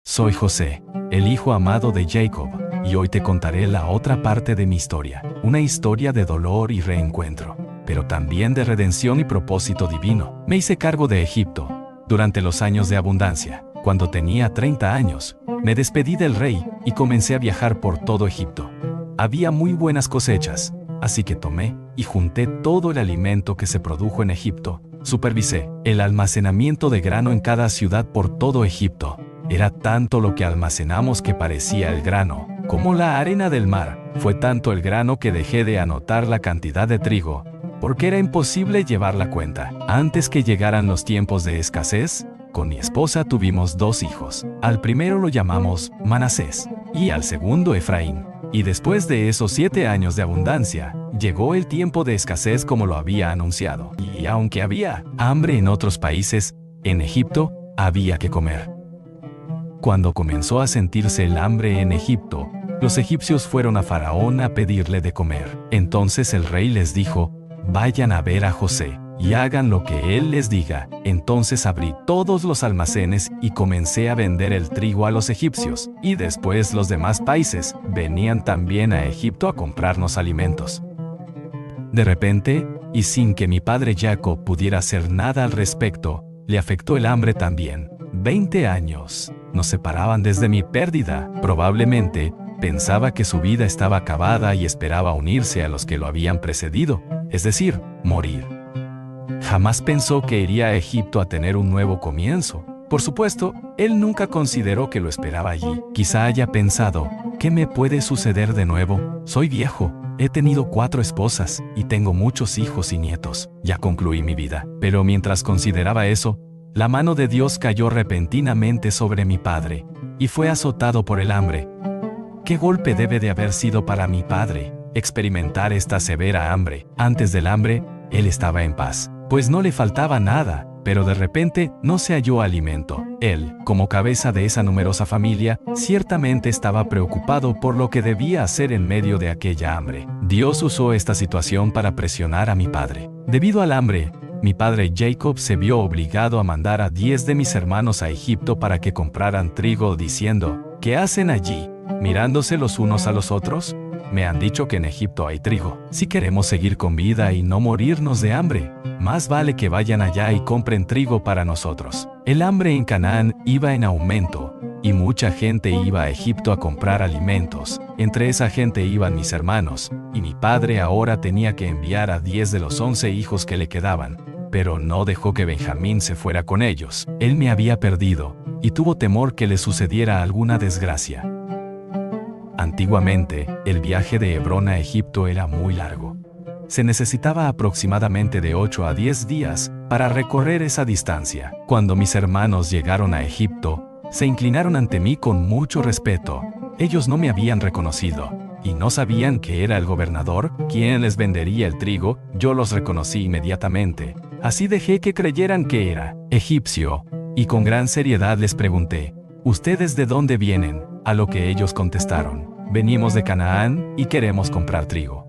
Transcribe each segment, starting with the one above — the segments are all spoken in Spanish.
Soy José, el hijo amado de Jacob, y hoy te contaré la otra parte de mi historia, una historia de dolor y reencuentro, pero también de redención y propósito divino. Me hice cargo de Egipto. Durante los años de abundancia, cuando tenía 30 años, me despedí del rey y comencé a viajar por todo Egipto. Había muy buenas cosechas, así que tomé y junté todo el alimento que se produjo en Egipto. Supervisé el almacenamiento de grano en cada ciudad por todo Egipto. Era tanto lo que almacenamos que parecía el grano, como la arena del mar. Fue tanto el grano que dejé de anotar la cantidad de trigo, porque era imposible llevar la cuenta. Antes que llegaran los tiempos de escasez, con mi esposa tuvimos 2 hijos. Al primero lo llamamos Manasés y al segundo Efraín. Y después de esos 7 años de abundancia, llegó el tiempo de escasez como lo había anunciado. Y aunque había hambre en otros países, en Egipto había que comer. Cuando comenzó a sentirse el hambre en Egipto, los egipcios fueron a Faraón a pedirle de comer. Entonces el rey les dijo: vayan a ver a José y hagan lo que él les diga. Entonces abrí todos los almacenes y comencé a vender el trigo a los egipcios, y después los demás países venían también a Egipto a comprarnos alimentos. De repente, y sin que mi padre Jacob pudiera hacer nada al respecto, le afectó el hambre también. 20 años nos separaban desde mi pérdida. Probablemente pensaba que su vida estaba acabada y esperaba unirse a los que lo habían precedido, es decir, morir. Jamás pensó que iría a Egipto a tener un nuevo comienzo. Por supuesto, él nunca consideró que lo esperaba allí. Quizá haya pensado: ¿qué me puede suceder de nuevo? Soy viejo, he tenido 4 esposas y tengo muchos hijos y nietos. Ya concluí mi vida. Pero mientras consideraba eso, la mano de Dios cayó repentinamente sobre mi padre, y fue azotado por el hambre. ¿Qué golpe debe de haber sido para mi padre experimentar esta severa hambre? Antes del hambre, él estaba en paz, pues no le faltaba nada, pero de repente no se halló alimento. Él, como cabeza de esa numerosa familia, ciertamente estaba preocupado por lo que debía hacer en medio de aquella hambre. Dios usó esta situación para presionar a mi padre. Debido al hambre, mi padre Jacob se vio obligado a mandar a 10 de mis hermanos a Egipto para que compraran trigo, diciendo: ¿qué hacen allí, mirándose los unos a los otros? Me han dicho que en Egipto hay trigo. Si queremos seguir con vida y no morirnos de hambre, más vale que vayan allá y compren trigo para nosotros. El hambre en Canaán iba en aumento, y mucha gente iba a Egipto a comprar alimentos. Entre esa gente iban mis hermanos, y mi padre ahora tenía que enviar a 10 de los 11 hijos que le quedaban, pero no dejó que Benjamín se fuera con ellos. Él me había perdido, y tuvo temor que le sucediera alguna desgracia. Antiguamente, el viaje de Hebrón a Egipto era muy largo. Se necesitaba aproximadamente de 8 a 10 días para recorrer esa distancia. Cuando mis hermanos llegaron a Egipto, se inclinaron ante mí con mucho respeto. Ellos no me habían reconocido, y no sabían que era el gobernador quien les vendería el trigo. Yo los reconocí inmediatamente. Así dejé que creyeran que era egipcio, y con gran seriedad les pregunté: ¿ustedes de dónde vienen? A lo que ellos contestaron: venimos de Canaán y queremos comprar trigo.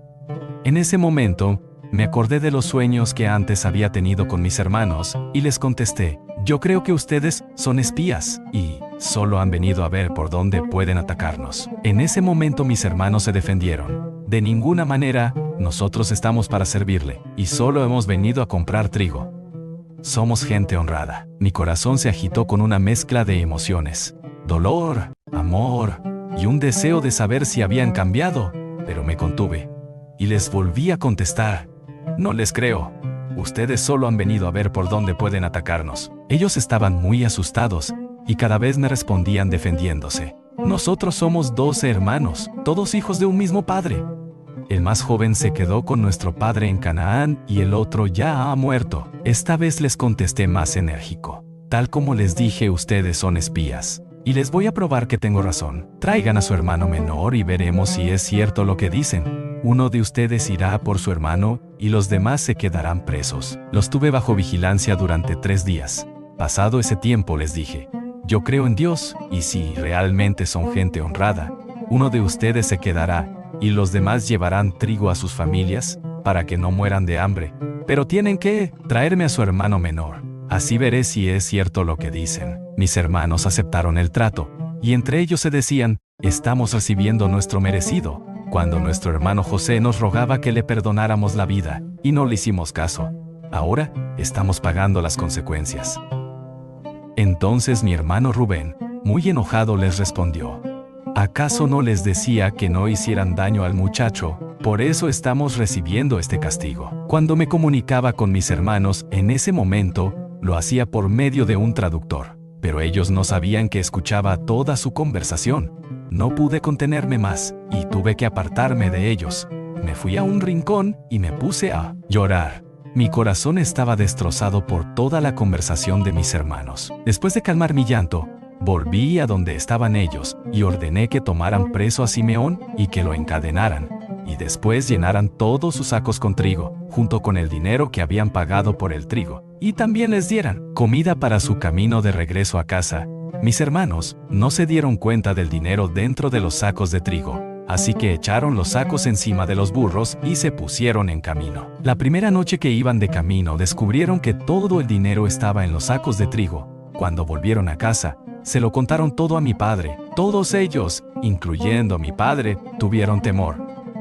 En ese momento, me acordé de los sueños que antes había tenido con mis hermanos, y les contesté: yo creo que ustedes son espías, y solo han venido a ver por dónde pueden atacarnos. En ese momento mis hermanos se defendieron: de ninguna manera, nosotros estamos para servirle, y solo hemos venido a comprar trigo. Somos gente honrada. Mi corazón se agitó con una mezcla de emociones: dolor, amor, y un deseo de saber si habían cambiado, pero me contuve. Y les volví a contestar: no les creo. Ustedes solo han venido a ver por dónde pueden atacarnos. Ellos estaban muy asustados, y cada vez me respondían defendiéndose: nosotros somos 12 hermanos, todos hijos de un mismo padre. El más joven se quedó con nuestro padre en Canaán y el otro ya ha muerto. Esta vez les contesté más enérgico: tal como les dije, ustedes son espías. Y les voy a probar que tengo razón. Traigan a su hermano menor y veremos si es cierto lo que dicen. Uno de ustedes irá por su hermano y los demás se quedarán presos. Los tuve bajo vigilancia durante 3 días. Pasado ese tiempo les dije: yo creo en Dios, y si realmente son gente honrada, uno de ustedes se quedará y los demás llevarán trigo a sus familias para que no mueran de hambre. Pero tienen que traerme a su hermano menor. Así veré si es cierto lo que dicen. Mis hermanos aceptaron el trato, y entre ellos se decían, estamos recibiendo nuestro merecido, cuando nuestro hermano José nos rogaba que le perdonáramos la vida, y no le hicimos caso. Ahora, estamos pagando las consecuencias. Entonces mi hermano Rubén, muy enojado, les respondió, ¿acaso no les decía que no hicieran daño al muchacho? Por eso estamos recibiendo este castigo. Cuando me comunicaba con mis hermanos, en ese momento, lo hacía por medio de un traductor, pero ellos no sabían que escuchaba toda su conversación. No pude contenerme más, y tuve que apartarme de ellos. Me fui a un rincón y me puse a llorar. Mi corazón estaba destrozado por toda la conversación de mis hermanos. Después de calmar mi llanto, volví a donde estaban ellos y ordené que tomaran preso a Simeón y que lo encadenaran, y después llenaran todos sus sacos con trigo, junto con el dinero que habían pagado por el trigo, y también les dieran comida para su camino de regreso a casa. Mis hermanos no se dieron cuenta del dinero dentro de los sacos de trigo, así que echaron los sacos encima de los burros y se pusieron en camino. La primera noche que iban de camino descubrieron que todo el dinero estaba en los sacos de trigo. Cuando volvieron a casa, se lo contaron todo a mi padre. Todos ellos, incluyendo mi padre, tuvieron temor.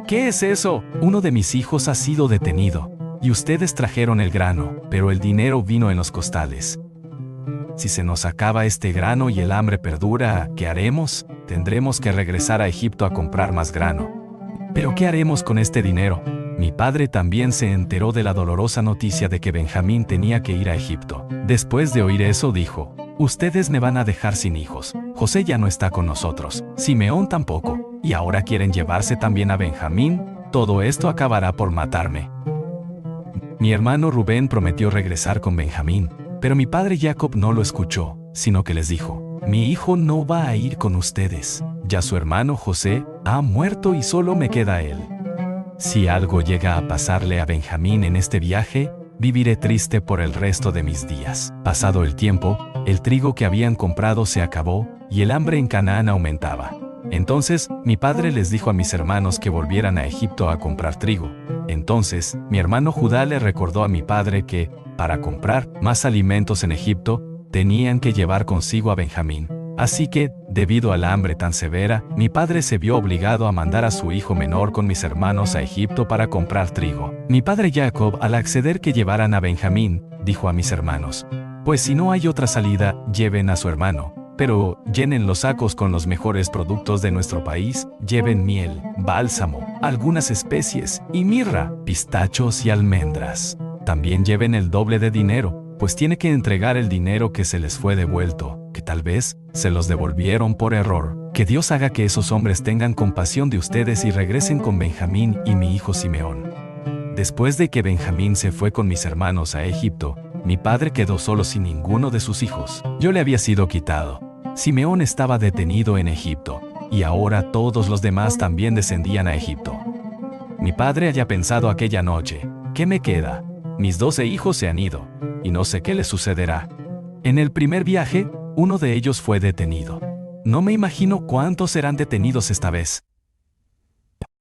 ¿Qué es eso? Uno de mis hijos ha sido detenido, y ustedes trajeron el grano, pero el dinero vino en los costales. Si se nos acaba este grano y el hambre perdura, ¿qué haremos? Tendremos que regresar a Egipto a comprar más grano. ¿Pero qué haremos con este dinero? Mi padre también se enteró de la dolorosa noticia de que Benjamín tenía que ir a Egipto. Después de oír eso dijo, ustedes me van a dejar sin hijos. José ya no está con nosotros, Simeón tampoco, y ahora quieren llevarse también a Benjamín. Todo esto acabará por matarme. Mi hermano Rubén prometió regresar con Benjamín, pero mi padre Jacob no lo escuchó, sino que les dijo, mi hijo no va a ir con ustedes. Ya su hermano José ha muerto y solo me queda él. Si algo llega a pasarle a Benjamín en este viaje, viviré triste por el resto de mis días. Pasado el tiempo, el trigo que habían comprado se acabó, y el hambre en Canaán aumentaba. Entonces, mi padre les dijo a mis hermanos que volvieran a Egipto a comprar trigo. Entonces, mi hermano Judá le recordó a mi padre que, para comprar más alimentos en Egipto, tenían que llevar consigo a Benjamín. Así que, debido al hambre tan severa, mi padre se vio obligado a mandar a su hijo menor con mis hermanos a Egipto para comprar trigo. Mi padre Jacob, al acceder que llevaran a Benjamín, dijo a mis hermanos, pues si no hay otra salida, lleven a su hermano, pero llenen los sacos con los mejores productos de nuestro país, lleven miel, bálsamo, algunas especies, y mirra, pistachos y almendras. También lleven el doble de dinero, pues tiene que entregar el dinero que se les fue devuelto, que tal vez se los devolvieron por error. Que Dios haga que esos hombres tengan compasión de ustedes y regresen con Benjamín y mi hijo Simeón. Después de que Benjamín se fue con mis hermanos a Egipto, mi padre quedó solo sin ninguno de sus hijos. Yo le había sido quitado. Simeón estaba detenido en Egipto, y ahora todos los demás también descendían a Egipto. Mi padre había pensado aquella noche, ¿qué me queda? Mis 12 hijos se han ido, y no sé qué les sucederá. En el primer viaje, uno de ellos fue detenido. No me imagino cuántos serán detenidos esta vez.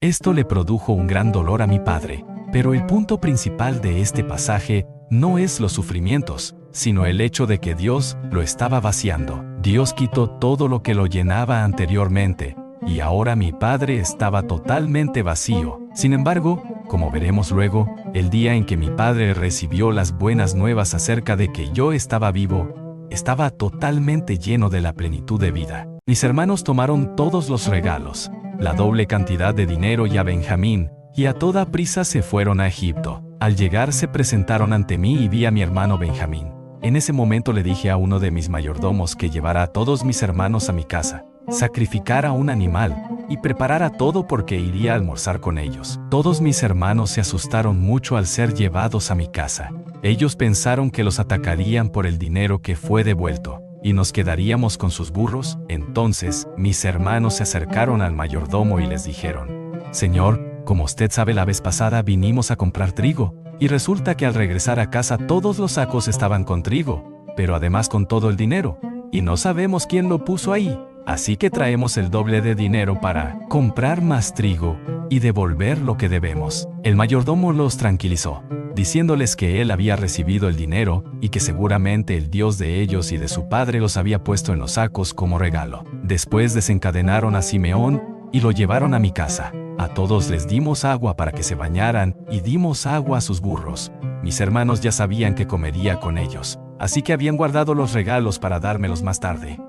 Esto le produjo un gran dolor a mi padre, pero el punto principal de este pasaje no es los sufrimientos, sino el hecho de que Dios lo estaba vaciando. Dios quitó todo lo que lo llenaba anteriormente, y ahora mi padre estaba totalmente vacío. Sin embargo, como veremos luego, el día en que mi padre recibió las buenas nuevas acerca de que yo estaba vivo, estaba totalmente lleno de la plenitud de vida. Mis hermanos tomaron todos los regalos, la doble cantidad de dinero y a Benjamín, y a toda prisa se fueron a Egipto. Al llegar se presentaron ante mí y vi a mi hermano Benjamín. En ese momento le dije a uno de mis mayordomos que llevara a todos mis hermanos a mi casa, sacrificara un animal y preparara todo porque iría a almorzar con ellos. Todos mis hermanos se asustaron mucho al ser llevados a mi casa. Ellos pensaron que los atacarían por el dinero que fue devuelto, y nos quedaríamos con sus burros. Entonces, mis hermanos se acercaron al mayordomo y les dijeron, Señor, como usted sabe, la vez pasada vinimos a comprar trigo, y resulta que al regresar a casa todos los sacos estaban con trigo, pero además con todo el dinero, y no sabemos quién lo puso ahí. Así que traemos el doble de dinero para comprar más trigo y devolver lo que debemos. El mayordomo los tranquilizó. diciéndoles que él había recibido el dinero y que seguramente el Dios de ellos y de su padre los había puesto en los sacos como regalo. Después desencadenaron a Simeón y lo llevaron a mi casa. A todos les dimos agua para que se bañaran y dimos agua a sus burros. Mis hermanos ya sabían que comería con ellos, así que habían guardado los regalos para dármelos más tarde.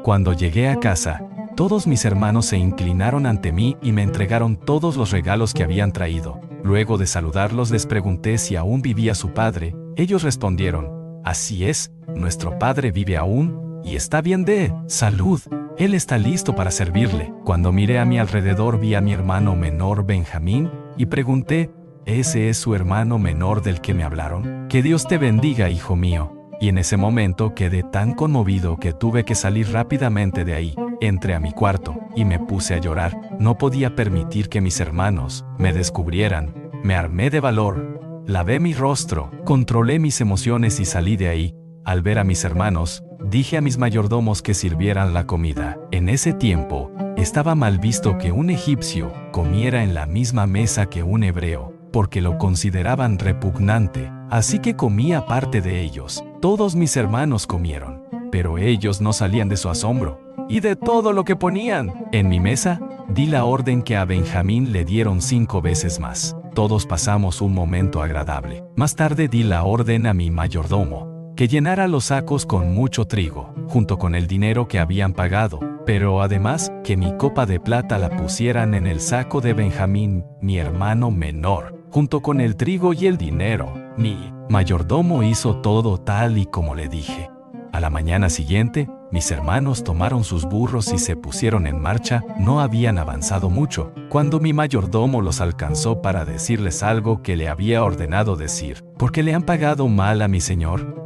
Cuando llegué a casa, todos mis hermanos se inclinaron ante mí y me entregaron todos los regalos que habían traído. Luego de saludarlos les pregunté si aún vivía su padre. Ellos respondieron: así es, nuestro padre vive aún y está bien de salud. Él está listo para servirle. Cuando miré a mi alrededor vi a mi hermano menor Benjamín y pregunté: ¿ese es su hermano menor del que me hablaron? Que Dios te bendiga, hijo mío. Y en ese momento quedé tan conmovido que tuve que salir rápidamente de ahí. Entré a mi cuarto y me puse a llorar. No podía permitir que mis hermanos me descubrieran. Me armé de valor, lavé mi rostro, controlé mis emociones y salí de ahí. Al ver a mis hermanos, dije a mis mayordomos que sirvieran la comida. En ese tiempo, estaba mal visto que un egipcio comiera en la misma mesa que un hebreo, porque lo consideraban repugnante. Así que comí aparte de ellos. Todos mis hermanos comieron, pero ellos no salían de su asombro y de todo lo que ponían. En mi mesa, di la orden que a Benjamín le dieron 5 veces más. Todos pasamos un momento agradable. Más tarde di la orden a mi mayordomo que llenara los sacos con mucho trigo, junto con el dinero que habían pagado, pero además que mi copa de plata la pusieran en el saco de Benjamín, mi hermano menor, junto con el trigo y el dinero. Mi mayordomo hizo todo tal y como le dije. A la mañana siguiente, mis hermanos tomaron sus burros y se pusieron en marcha. No habían avanzado mucho cuando mi mayordomo los alcanzó para decirles algo que le había ordenado decir. ¿Por qué le han pagado mal a mi señor?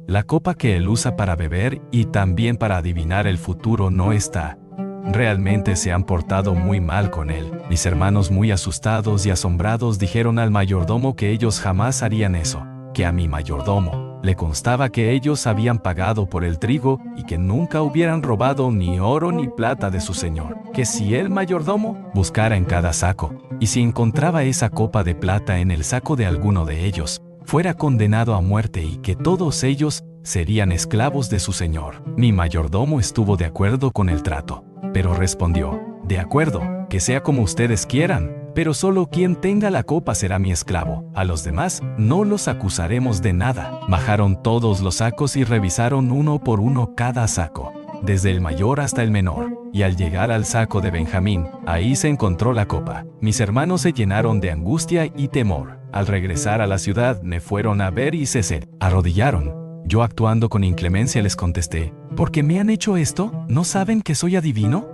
La copa que él usa para beber y también para adivinar el futuro no está. Realmente se han portado muy mal con él. Mis hermanos, muy asustados y asombrados, dijeron al mayordomo que ellos jamás harían eso, que a mi mayordomo le constaba que ellos habían pagado por el trigo y que nunca hubieran robado ni oro ni plata de su señor, que si el mayordomo buscara en cada saco, y si encontraba esa copa de plata en el saco de alguno de ellos, fuera condenado a muerte y que todos ellos serían esclavos de su señor. Mi mayordomo estuvo de acuerdo con el trato, pero respondió: de acuerdo, que sea como ustedes quieran, pero solo quien tenga la copa será mi esclavo. A los demás no los acusaremos de nada. Bajaron todos los sacos y revisaron uno por uno cada saco, desde el mayor hasta el menor, y al llegar al saco de Benjamín, ahí se encontró la copa. Mis hermanos se llenaron de angustia y temor. Al regresar a la ciudad me fueron a ver y se arrodillaron. Yo, actuando con inclemencia, les contesté: ¿por qué me han hecho esto? ¿No saben que soy adivino?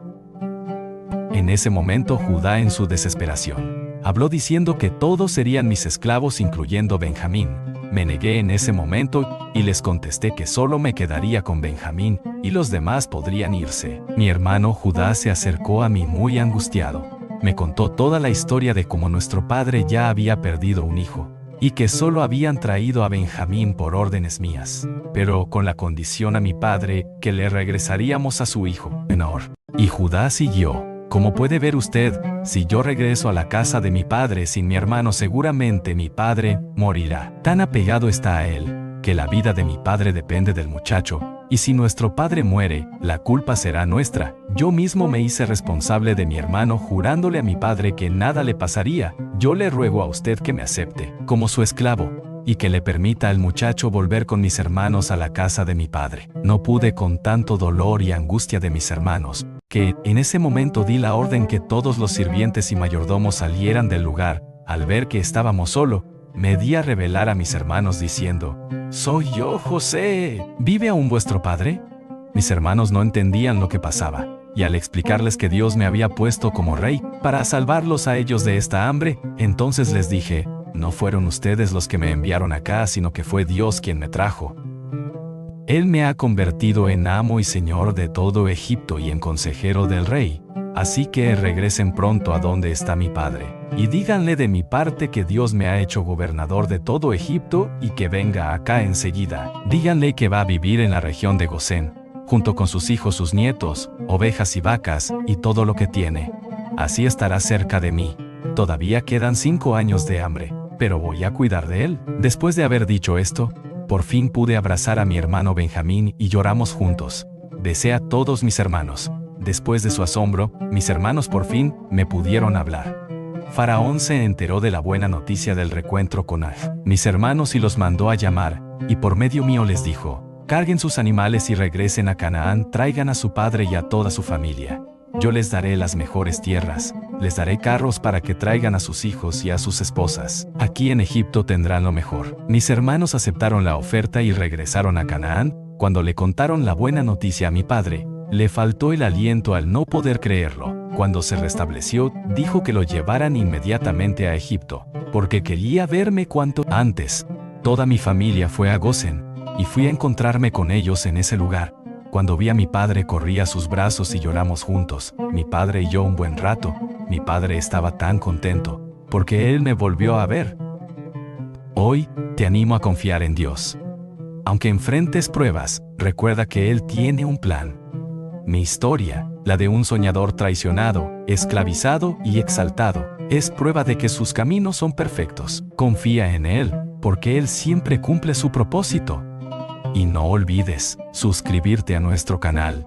En ese momento Judá, en su desesperación, habló diciendo que todos serían mis esclavos, incluyendo Benjamín. Me negué en ese momento y les contesté que solo me quedaría con Benjamín y los demás podrían irse. Mi hermano Judá se acercó a mí muy angustiado. Me contó toda la historia de cómo nuestro padre ya había perdido un hijo y que solo habían traído a Benjamín por órdenes mías, pero con la condición a mi padre que le regresaríamos a su hijo menor. Y Judá siguió: como puede ver usted, si yo regreso a la casa de mi padre sin mi hermano, seguramente mi padre morirá. Tan apegado está a él, que la vida de mi padre depende del muchacho, y si nuestro padre muere, la culpa será nuestra. Yo mismo me hice responsable de mi hermano, jurándole a mi padre que nada le pasaría. Yo le ruego a usted que me acepte como su esclavo y que le permita al muchacho volver con mis hermanos a la casa de mi padre. No pude con tanto dolor y angustia de mis hermanos, que en ese momento di la orden que todos los sirvientes y mayordomos salieran del lugar. Al ver que estábamos solo, me di a revelar a mis hermanos diciendo: «Soy yo, José. ¿Vive aún vuestro padre?». Mis hermanos no entendían lo que pasaba, y al explicarles que Dios me había puesto como rey para salvarlos a ellos de esta hambre, entonces les dije: «No fueron ustedes los que me enviaron acá, sino que fue Dios quien me trajo. Él me ha convertido en amo y señor de todo Egipto y en consejero del rey. Así que regresen pronto a donde está mi padre, y díganle de mi parte que Dios me ha hecho gobernador de todo Egipto y que venga acá enseguida. Díganle que va a vivir en la región de Gosén, junto con sus hijos, sus nietos, ovejas y vacas, y todo lo que tiene. Así estará cerca de mí. Todavía quedan 5 años de hambre, pero voy a cuidar de él. Después de haber dicho esto, por fin pude abrazar a mi hermano Benjamín y lloramos juntos. Besé a todos mis hermanos. Después de su asombro, mis hermanos por fin me pudieron hablar. Faraón se enteró de la buena noticia del reencuentro con mis hermanos y los mandó a llamar, y por medio mío les dijo: carguen sus animales y regresen a Canaán, traigan a su padre y a toda su familia. Yo les daré las mejores tierras, les daré carros para que traigan a sus hijos y a sus esposas. Aquí en Egipto tendrán lo mejor. Mis hermanos aceptaron la oferta y regresaron a Canaán. Cuando le contaron la buena noticia a mi padre, le faltó el aliento al no poder creerlo. Cuando se restableció, dijo que lo llevaran inmediatamente a Egipto, porque quería verme cuanto antes. Toda mi familia fue a Gosén, y fui a encontrarme con ellos en ese lugar. Cuando vi a mi padre, corrí a sus brazos y lloramos juntos, mi padre y yo un buen rato. Mi padre estaba tan contento, porque él me volvió a ver. Hoy, te animo a confiar en Dios. Aunque enfrentes pruebas, recuerda que Él tiene un plan. Mi historia, la de un soñador traicionado, esclavizado y exaltado, es prueba de que sus caminos son perfectos. Confía en Él, porque Él siempre cumple su propósito. Y no olvides suscribirte a nuestro canal.